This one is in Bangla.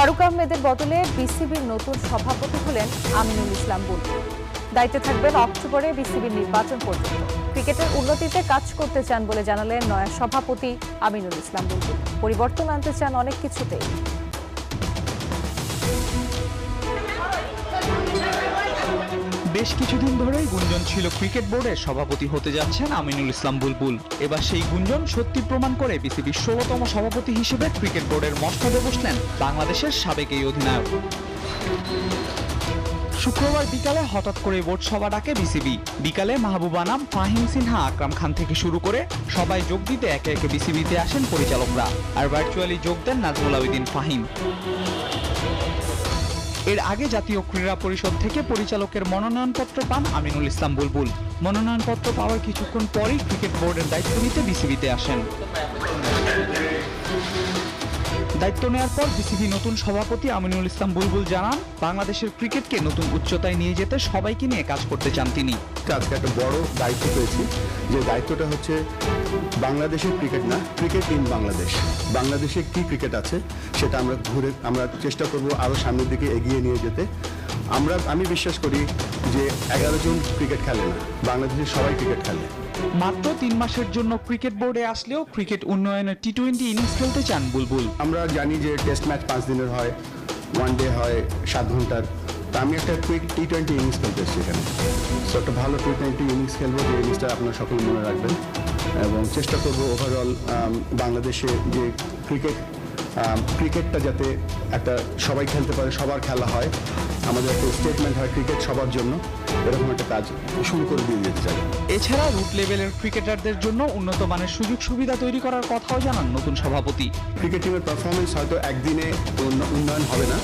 ফারুক আহমেদের বদলে বিসিবির নতুন সভাপতি হলেন আমিনুল ইসলাম বুলবুল। দায়িত্বে থাকবেন অক্টোবরে বিসিবির নির্বাচন পর্যন্ত। ক্রিকেটের উন্নতিতে কাজ করতে চান বলে জানালেন নয়া সভাপতি আমিনুল ইসলাম বুলবুল। পরিবর্তন আনতে চান অনেক কিছুতেই। বেশ কিছুদিন ধরেই গুঞ্জন ছিল ক্রিকেট বোর্ডের সভাপতি হতে যাচ্ছেন আমিনুল ইসলাম বুলবুল। এবার সেই গুঞ্জন সত্যি প্রমাণ করে বিসিবির ১৬তম সভাপতি হিসেবে ক্রিকেট বোর্ডের মসনদে বসলেন বাংলাদেশের সাবেক এই অধিনায়ক। শুক্রবার বিকালে হঠাৎ করে বোর্ড সভা ডাকে বিসিবি। বিকালে মাহবুব আনাম, ফাহিম সিনহা, আকরাম খান থেকে শুরু করে সবাই যোগ দিতে একে একে বিসিবিতে আসেন পরিচালকরা, আর ভার্চুয়ালি যোগ দেন নাজমুল আবেদিন ফাহিম। এর আগে জাতীয় ক্রীড়া পরিষদ থেকে পরিচালকের মনোনয়নপত্র পান আমিনুল ইসলাম বুলবুল। মনোনয়নপত্র পাওয়ার কিছুক্ষণ পরই ক্রিকেট বোর্ডের দায়িত্ব নিতে বিসিবিতে আসেন। দায়িত্ব নেওয়ার পর বিসিবি নতুন সভাপতি আমিনুল ইসলাম বুলবুল জানান, বাংলাদেশের ক্রিকেটকে নতুন উচ্চতায় নিয়ে যেতে সবাইকে নিয়ে কাজ করতে চান তিনি। আজকে একটা বড় দায়িত্ব পেয়েছি, যে দায়িত্বটা হচ্ছে বাংলাদেশের ক্রিকেট না, ক্রিকেট ইন বাংলাদেশ। বাংলাদেশে কি ক্রিকেট আছে সেটা আমরা চেষ্টা করব আরও সামনের দিকে এগিয়ে নিয়ে যেতে। আমি বিশ্বাস করি যে 11 জন ক্রিকেট খেলে না, বাংলাদেশের সবাই ক্রিকেট খেলে। মাত্র 3 মাসের জন্য ক্রিকেট বোর্ডে আসলেও ক্রিকেট উন্নয়নের টি-20 ইনিংস খেলতে চান বুলবুল। আমরা জানি যে টেস্ট ম্যাচ 5 দিনের হয়, ওয়ান ডে হয় 7 ঘন্টার। তা আমি একটা কুইক টি-20 ইনিংস খেলতে এসেছি এখানে। সো একটা ভালো টি-20 ইনিংস খেলবো, যে ইনিংসটা আপনারা সকলে মনে রাখবেন, এবং চেষ্টা করবো ওভারঅল বাংলাদেশে যে ক্রিকেটটা যাতে একটা সবাই খেলতে পারে, সবার খেলা হয়, আমাদের একটা স্টেটমেন্ট হয় ক্রিকেট সবার জন্য, এরকম একটা কাজ শুরু করে দিয়ে যেতে চাই। এছাড়া রুট লেভেলের ক্রিকেটারদের জন্য উন্নত মানের সুযোগ সুবিধা তৈরি করার কথাও জানান নতুন সভাপতি। ক্রিকেট টিমের পারফরমেন্স হয়তো একদিনে উন্নয়ন হবে না,